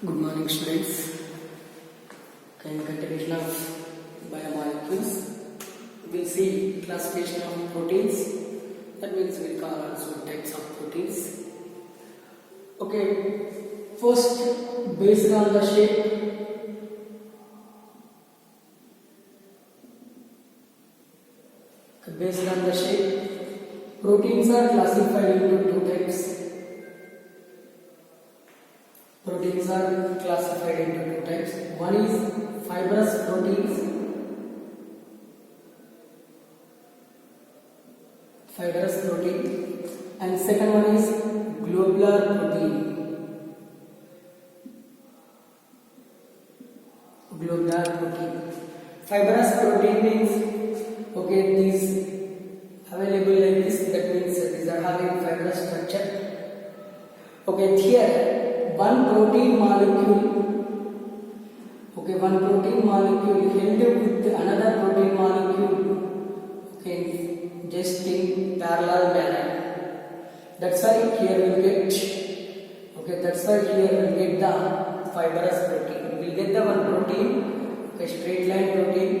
Good morning, students. In continuation of biomolecules, we'll see classification of proteins. That means we'll call also types of proteins. Okay, first, based on the shape, proteins are classified into two types. Proteins are classified into two types. One is fibrous proteins. And second one is globular protein. Fibrous protein means these available like this. That means these are having fibrous structure. Here one protein molecule held with another protein molecule just in parallel manner. That's why here we'll get the fibrous protein. We'll get the one protein, straight line protein,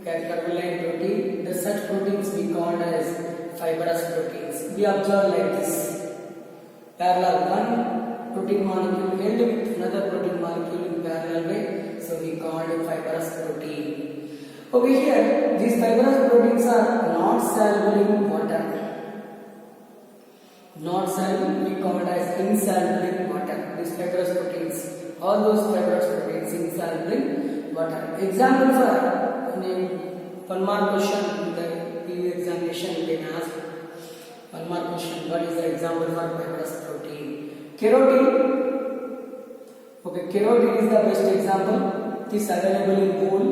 curved line protein. The such proteins we called as fibrous proteins. We observe like this: parallel, one protein molecule held with another protein molecule in parallel way, so we called it fibrous protein. Over here, these fibrous proteins are not soluble in water. Not soluble, we call it as insoluble in water. These fibrous proteins, all those fibrous proteins insoluble in water. Example for one more question in the PU examination, they ask one more question: what is the example for fibrous protein? Keratin. Keratin is the best example. It is available in wool,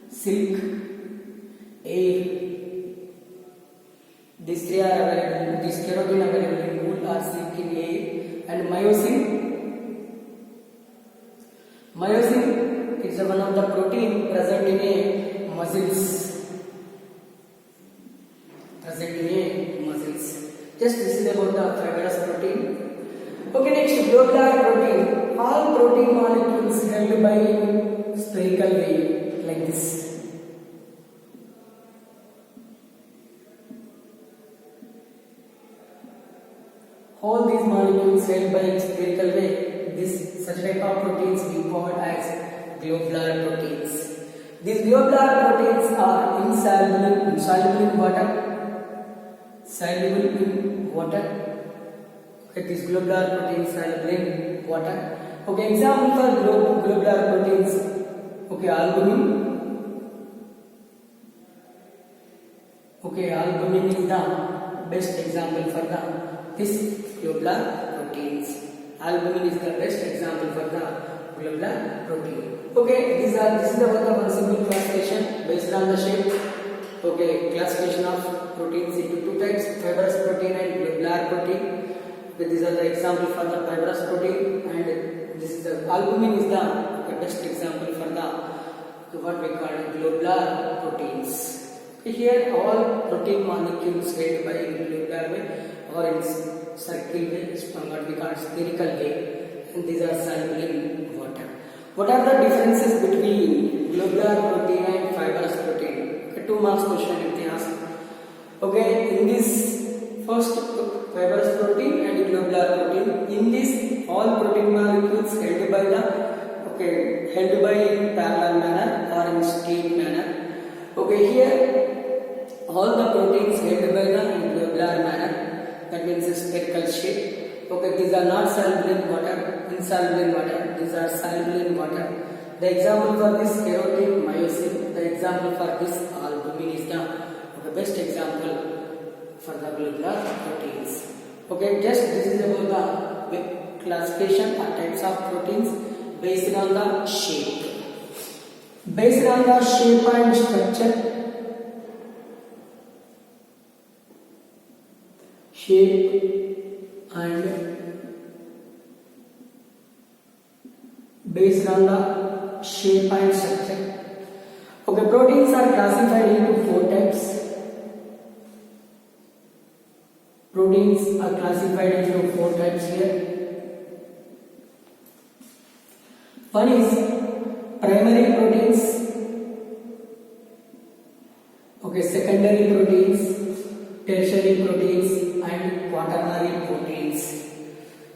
silk, air. These three are available. This keratin available in wool or silk, in air. And myosin. Myosin is one of the protein present in a muscles. Just this is about the fibrous protein. Next, globular protein. All protein molecules held by spherical way, like this. All these molecules held by spherical way. Such type of proteins we call as globular proteins. These globular proteins are insoluble in water. Soluble in water. These globular proteins soluble in water. Example for globular proteins. Albumin. Albumin is the best example for this globular proteins. Albumin is the best example for the globular protein. This is about the one simple classification based on the shape. Classification of proteins into two types: fibrous protein and globular protein. These are the example for the fibrous protein, and this is the albumin is the best example for the what we call globular proteins. Here all protein molecules held by globular way or in circle way, what we call spherical way, and these are soluble in water. What are the differences between globular protein and fibrous protein? 2 marks question if they ask. In this first fibrous protein and globular protein, in this all protein molecules held by in parallel manner or in straight manner. Here all the proteins held by in globular manner, that means a spherical shape. These are not soluble in water, insoluble in water. These are soluble in water. The example for this keratin, myosin. The example for this albumin is the best example for the globular proteins. Just this is about the classification or types of proteins based on the shape. Based on the shape and structure. Based on the shape and structure. Proteins are classified into 4 types. Proteins are classified into 4 types here. One is primary proteins, okay, secondary proteins, tertiary proteins, and quaternary proteins.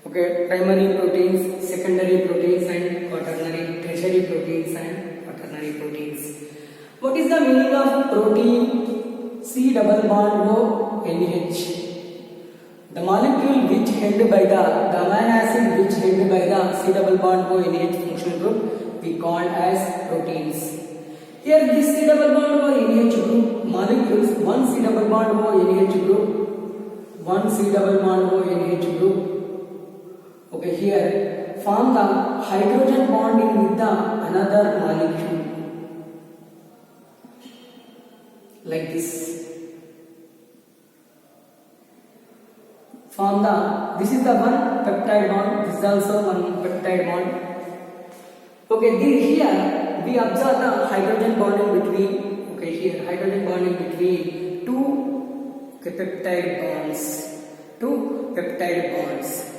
Okay, primary proteins, secondary proteins, and quaternary, tertiary proteins, and quaternary proteins. What is the meaning of protein? C double bond O NH. The molecule which held by the amino acid which held by the C double bond O NH functional group we call as proteins. Here this C double bond O NH group molecules, one C double bond O NH group, one C double bond O NH group. Okay, here form the hydrogen bonding with the another molecule like this. Form the, this is the one peptide bond, this is also one peptide bond. Okay, here we observe the hydrogen bonding between, okay, here hydrogen bonding between two peptide bonds, two peptide bonds.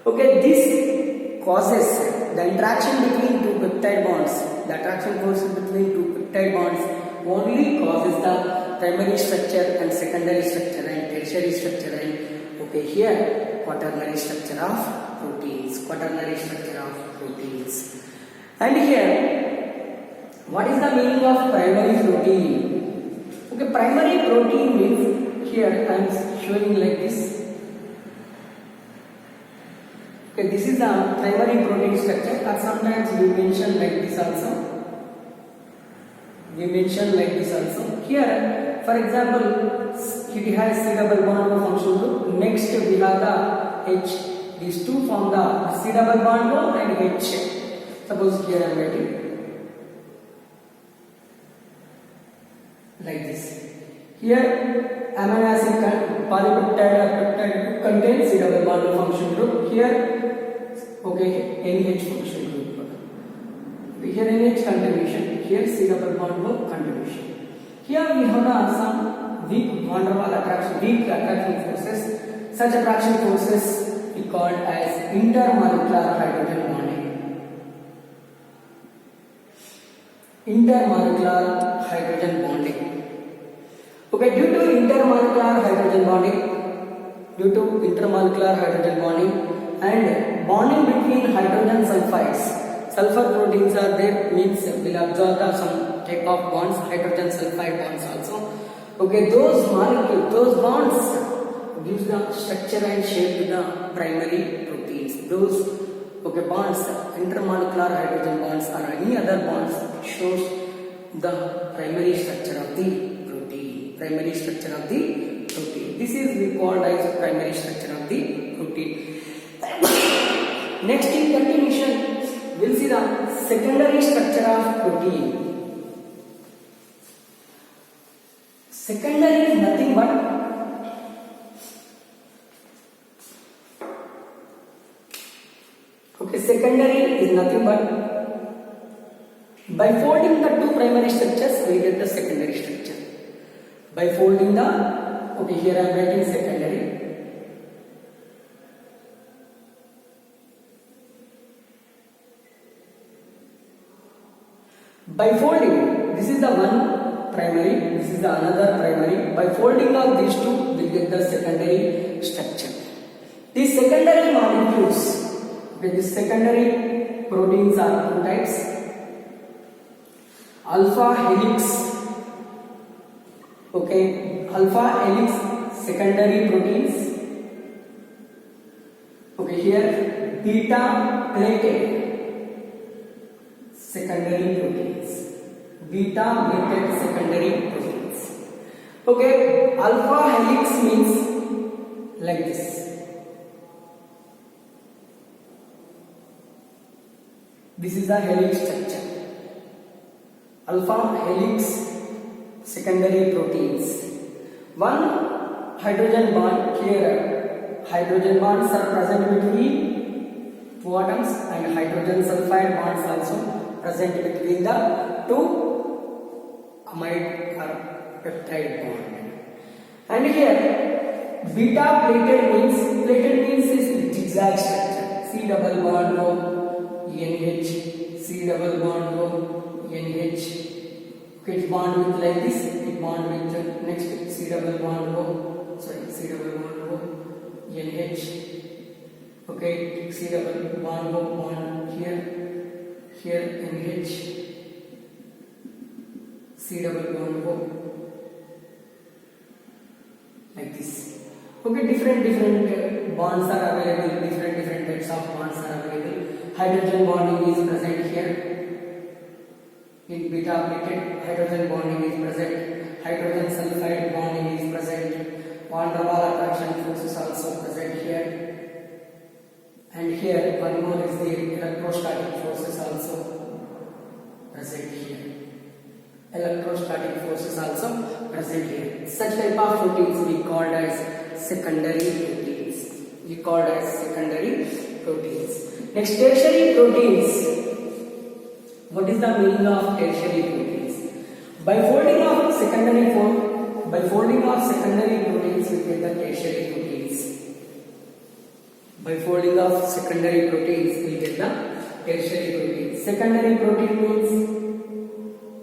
Okay, this causes the interaction between two peptide bonds, the attraction force between two peptide bonds only causes the primary structure and secondary structure and tertiary structure and, okay, here quaternary structure of proteins, quaternary structure of proteins. And here, what is the meaning of primary protein? Okay, primary protein means, here I am showing like this. Okay, this is the primary protein structure, or sometimes we mention like this also. We mention like this also. Here, for example, it has C double bond O functional group. Next we have the H. These two form the C double bond O and H. Suppose here I am writing like this. Here amino acid polypeptide or peptide contains C double bond O function group. Here, okay, NH function group. Here NH contribution. Here C double bond O contribution. Here we have some weak van der Waals attraction, weak attraction forces. Such attraction forces we called as intermolecular hydrogen bonding. Intermolecular hydrogen bonding. Okay, due to intermolecular hydrogen bonding, and bonding between hydrogen sulfides, sulfur proteins are there, means will absorb some type of bonds, hydrogen sulfide bonds also. Okay, those molecules, those bonds gives the structure and shape to the primary proteins. Those, okay, bonds, intermolecular hydrogen bonds or any other bonds shows the primary structure of the protein. Primary structure of the protein. This is we called as primary structure of the protein. Next in continuation, we'll see the secondary structure of protein. Secondary is nothing but secondary is nothing but by folding the two primary structures we get the secondary structure. By folding the, okay, here I am writing secondary. By folding, this is the one primary, this is the another primary. By folding of these two we get the secondary structure. These secondary molecules, okay, these secondary proteins are two types. Alpha helix, okay, alpha helix secondary proteins. Okay, here beta plated secondary proteins. Beta plated secondary proteins. Okay, alpha helix means like this. This is the helix structure. Alpha helix secondary proteins. One hydrogen bond, here hydrogen bonds are present between two atoms and hydrogen sulfide bonds also present between the two amide or peptide bond. And here beta plated means is zigzag structure. C double bond O NH, C double bond O, NH. Okay, it's bond with like this, it bond with next C double bond O, sorry, C double bond O, NH. Okay, C double bond O, bond here, NH, C double bond O, like this. Okay, different bonds are available, different types of bonds are available. Hydrogen bonding is present here. In beta plated, hydrogen bonding is present. Hydrogen sulfide bonding is present. Van der Waals attraction force is also present here. And here one more is the electrostatic force is also present here. Electrostatic force is also present here. Such type of proteins we called as secondary proteins. We called as secondary proteins. Next, tertiary proteins. What is the meaning of tertiary proteins? By folding of secondary proteins, we get the tertiary proteins. By folding of secondary proteins, we get the tertiary proteins. Secondary protein means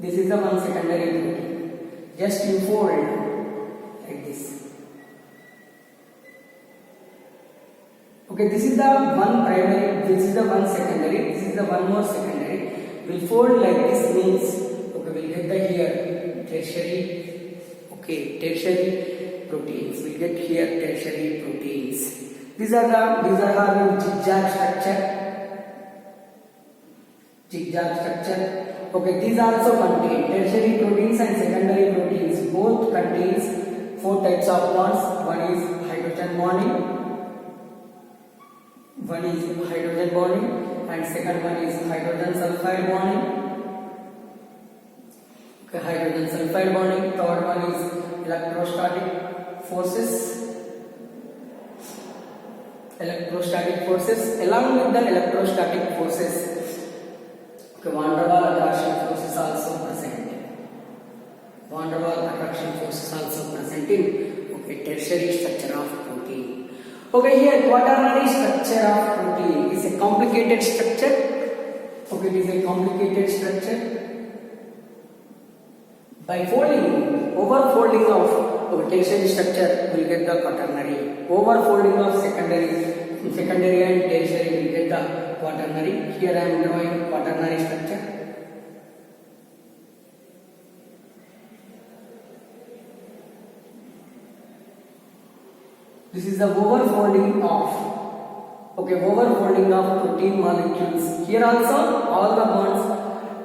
this is the one secondary protein. Just you fold like this. Okay, this is the one primary, this is the one secondary, this is the one more secondary. We'll fold like this means, okay, we'll get the here tertiary, okay, tertiary proteins. We'll get here tertiary proteins. These are having zigzag structure. Okay, these also contain tertiary proteins and secondary proteins. Both contains 4 types of bonds. One is hydrogen bonding, and second one is hydrogen sulfide bonding. Okay, hydrogen sulfide bonding. Third one is electrostatic forces. Along with the electrostatic forces, okay, Van der Waals attraction force is also present. Van der Waals attraction force is also present in, okay, tertiary structure of protein. Okay, here quaternary structure of protein is a complicated structure. Okay, it is a complicated structure. By overfolding of tertiary structure, we will get the quaternary. Overfolding of secondary and tertiary, we will get the quaternary. Here I am drawing quaternary structure. This is the overfolding of protein molecules. Here also all the bonds,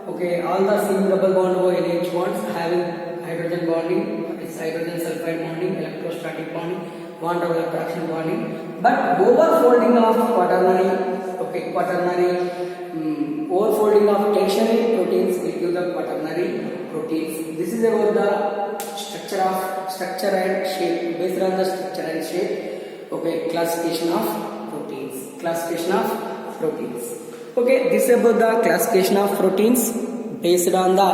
okay, all the C double bond O NH bonds having hydrogen bonding, it's hydrogen sulfide bonding, electrostatic bonding, van der Waals attraction bonding. But overfolding of overfolding of tertiary proteins will give the quaternary proteins. This is about the structure and shape. Based on the structure and shape, okay, classification of proteins. Okay, this is about the classification of proteins based on the,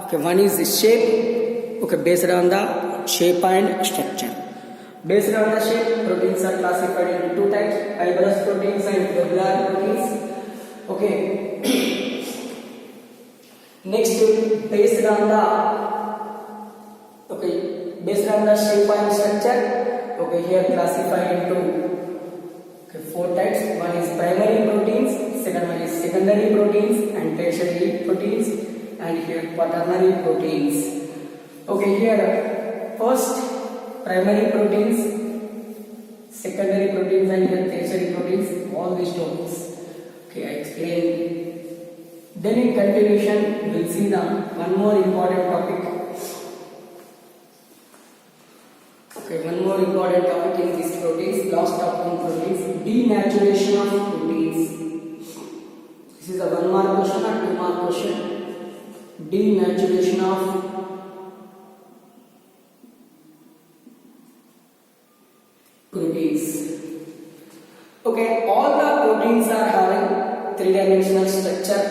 okay, one is the shape, okay, based on the shape and structure. Based on the shape, proteins are classified into 2 types: fibrous proteins and tubular proteins. Okay. Next, based on the shape and structure, okay, here classified into 4 types. One is primary proteins, second one is secondary proteins and tertiary proteins, and here quaternary proteins. Okay, here first primary proteins, secondary proteins and tertiary proteins, all these topics. Okay, I explained. Then in continuation, we will see one more important topic. Okay, one more important topic in this proteins, last topic in proteins, denaturation of proteins. This is a 1 mark question or 2 mark question. Denaturation of proteins. Okay, all the proteins are having 3-dimensional structure.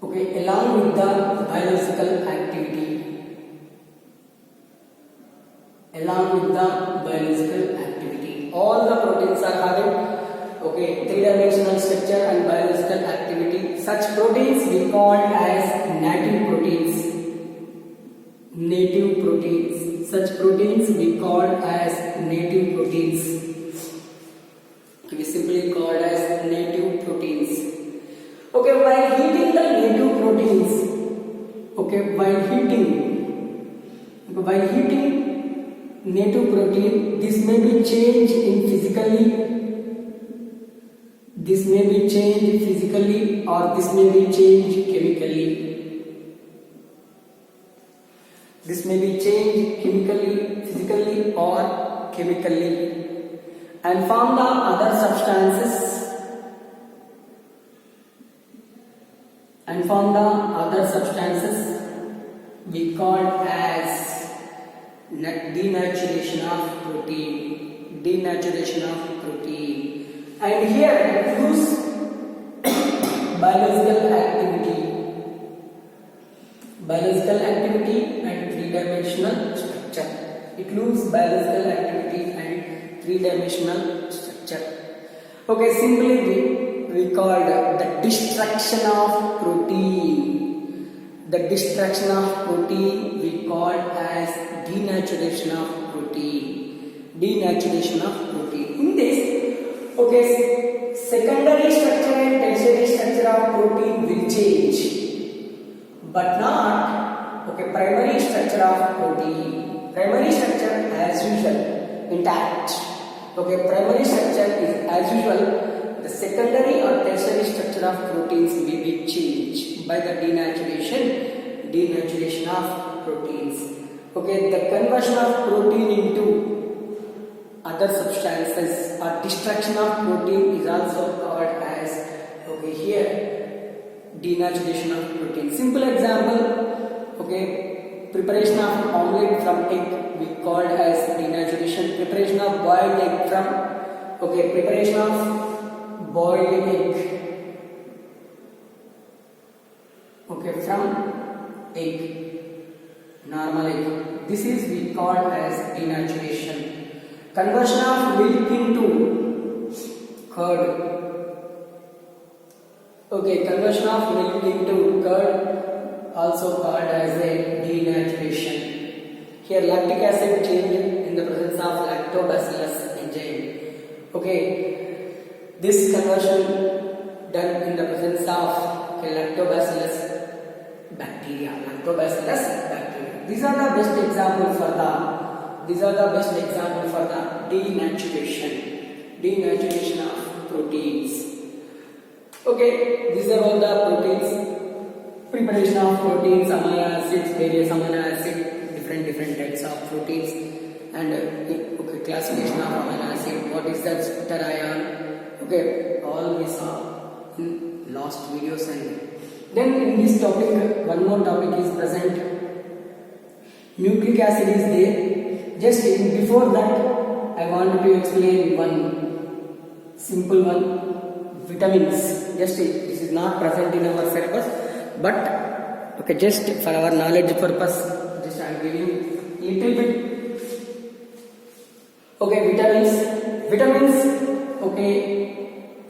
Okay, along with the biological activity. Okay, along with the biological activity. All the proteins are having three-dimensional structure and biological activity. Such proteins we call as native proteins. Native proteins. Such proteins we call as native proteins. We simply called as native proteins. While heating the native proteins, while heating native protein, this may be changed physically, or this may be changed chemically. This may be changed chemically, physically or chemically, and form the other substances. We call as denaturation of protein. And here it lose biological activity and three-dimensional structure. It loses biological activity and three-dimensional structure. Simply we called the destruction of protein. The destruction of protein we called as denaturation of protein. In this, secondary structure and tertiary structure of protein will change, but not primary structure of protein. Primary structure as usual intact. Primary structure is as usual. The secondary or tertiary structure of proteins may be changed by the denaturation of proteins. The conversion of protein into other substances or destruction of protein is also called as denaturation of protein. Simple example, preparation of omelette from egg we called as denaturation. Preparation of boiled egg from preparation of boiled egg from egg, normal egg. This is we called as denaturation. Conversion of milk into curd. Conversion of milk into curd also called as a denaturation. Here lactic acid changed in the presence of lactobacillus enzyme. This conversion done in the presence of lactobacillus bacteria. These are the best example for the denaturation of proteins. These are all the proteins. Preparation of proteins, amino acids, various amino acids, different types of proteins, and classification of amino acid. What is that terion? All we saw in last videos. And then in this topic, one more topic is present. Nucleic acid is there. Just before that, I want to explain one simple one. Vitamins. Just this is not present in our syllabus, but just for our knowledge purpose, just I am giving little bit. Vitamins.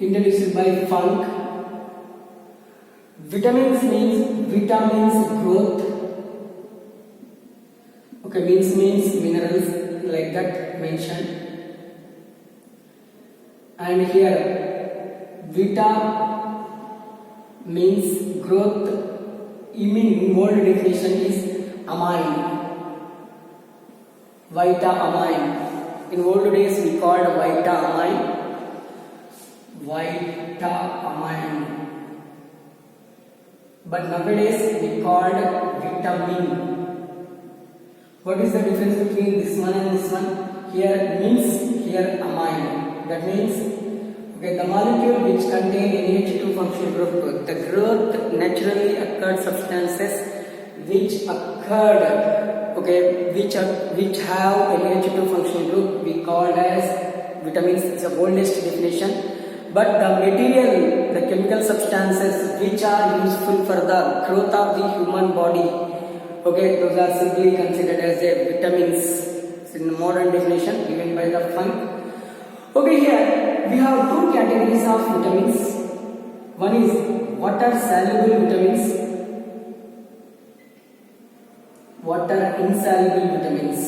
Introduced by Funk. Vitamins means growth. Means minerals, like that mentioned. And here vita means growth. In old definition is amine. Vita amine. In old days we called vita amine. But nowadays we called vitamin. What is the difference between this one and this one? Here means amine. That means the molecule which contain NH2 functional group. The growth naturally occurred substances which have NH2 functional group we called as vitamins. It's the oldest definition. But the material, the chemical substances which are useful for the growth of the human body, those are simply considered as a vitamins. in modern definition given by the Funk. Okay, here we have two categories of vitamins. One is water soluble vitamins, water insoluble vitamins,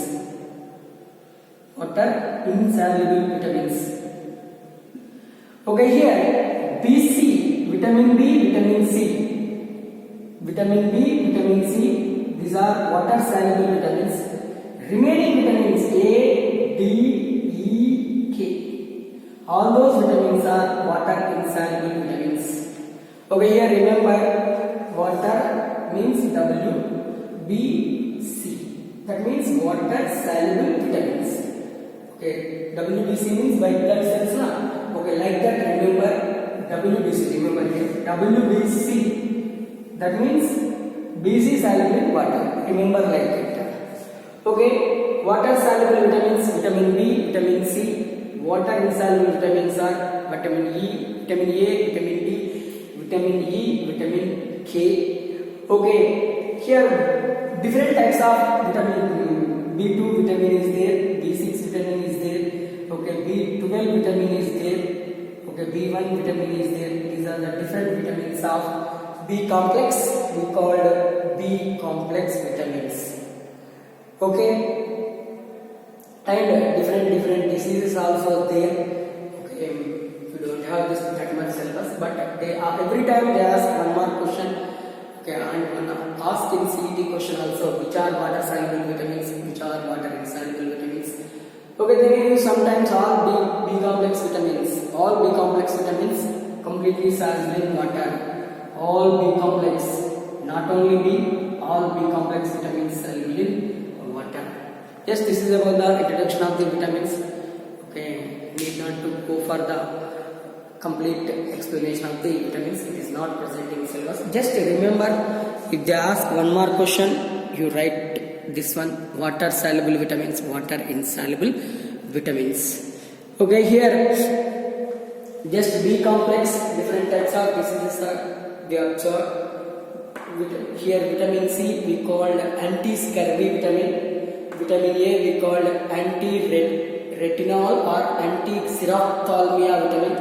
water insoluble vitamins. Okay, here BC, vitamin B, vitamin C, vitamin B, vitamin C. These are water soluble vitamins. Remaining vitamins A, D, E, K. All those vitamins are water insoluble vitamins. Okay, here remember water means W, B, C. That means water soluble vitamins. Okay, WBC means white blood cells, na? Okay, like that remember WBC. Remember here WBC. That means BC soluble water. Remember like that. Okay, water soluble vitamins, vitamin B, vitamin C. Water insoluble vitamins are vitamin E, vitamin A, vitamin D, vitamin E, vitamin K. Okay, here different types of vitamin. B2 vitamin is there, B6 vitamin is there, okay, B12 vitamin is there, okay, B1 vitamin is there. These are the different vitamins of B complex. We called B complex vitamins. Okay, and different diseases also there. Okay, we don't have this that much syllabus, but they are every time they ask one more question. Okay, and ask in CET question also, which are water soluble vitamins, which are water insoluble vitamins. Okay, they will use sometimes all B complex vitamins. All B complex vitamins completely soluble in water. All B complex, not only B, all B complex vitamins soluble in water. Yes, this is about the introduction of the vitamins. Okay, need not to go for the complete explanation of the vitamins. It is not present in syllabus. Just remember, if they ask one more question, you write this one: water soluble vitamins, water insoluble vitamins. Okay, here just B complex, different types of diseases are they observed. Here vitamin C we called anti-scurvy vitamin. Vitamin A we called anti-retinol or anti-xerophthalmia vitamin.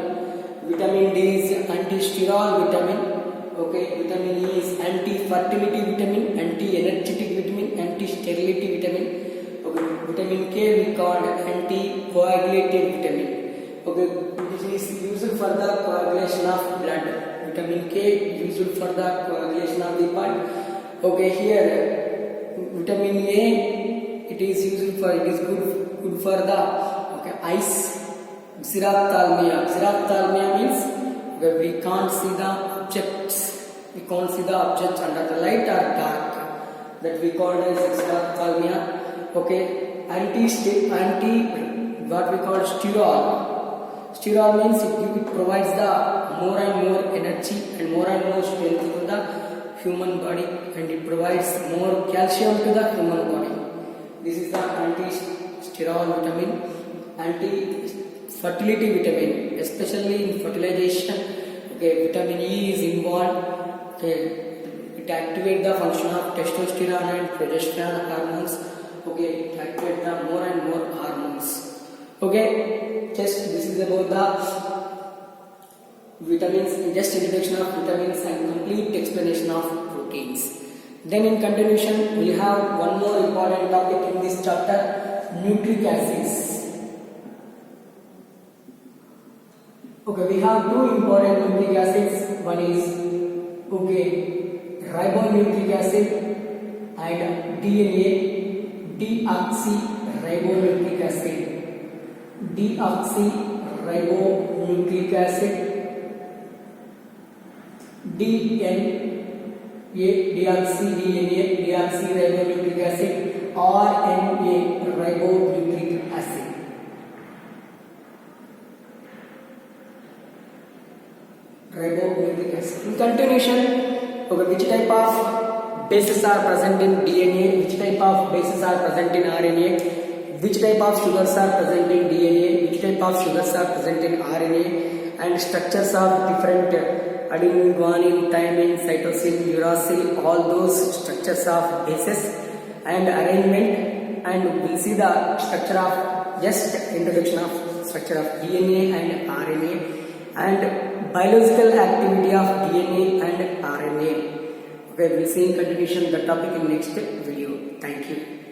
Vitamin D is anti-sterol vitamin. Okay, vitamin E is anti-fertility vitamin, anti-energetic vitamin, anti-sterility vitamin. Okay, vitamin K we called anti-coagulative vitamin. Okay, this is used for the coagulation of blood. Vitamin K used for the coagulation of the blood. Okay, here vitamin A, it is used for, it is good for the eyes. Xerophthalmia. Xerophthalmia means where we can't see the objects. We can't see the objects under the light or dark. That we call as xerophthalmia. Okay. What we call sterol. Sterol means it provides the more and more energy and more strength to the human body, and it provides more calcium to the human body. This is the anti-sterol vitamin. Anti-fertility vitamin, especially in fertilization. Okay, vitamin E is involved. Okay, it activates the function of testosterone and progesterone hormones. Okay, it activates the more and more hormones. Okay, just this is about the vitamins, just introduction of vitamins and complete explanation of proteins. Then in continuation, we have one more important topic in this chapter: nucleic acids. Okay, we have two important nucleic acids. One is ribonucleic acid and DNA, deoxyribonucleic acid. Deoxyribonucleic acid, DNA, deoxyribonucleic acid, RNA, ribonucleic acid. Ribonucleic acid. In continuation, which type of bases are present in DNA, which type of bases are present in RNA, which type of sugars are present in DNA, which type of sugars are present in RNA, and structures of different adenine, guanine, thymine, cytosine, uracil, all those structures of bases and arrangement and we'll see the structure of just introduction of structure of DNA and RNA and biological activity of DNA and RNA. Okay, we'll see in continuation the topic in next video. Thank you.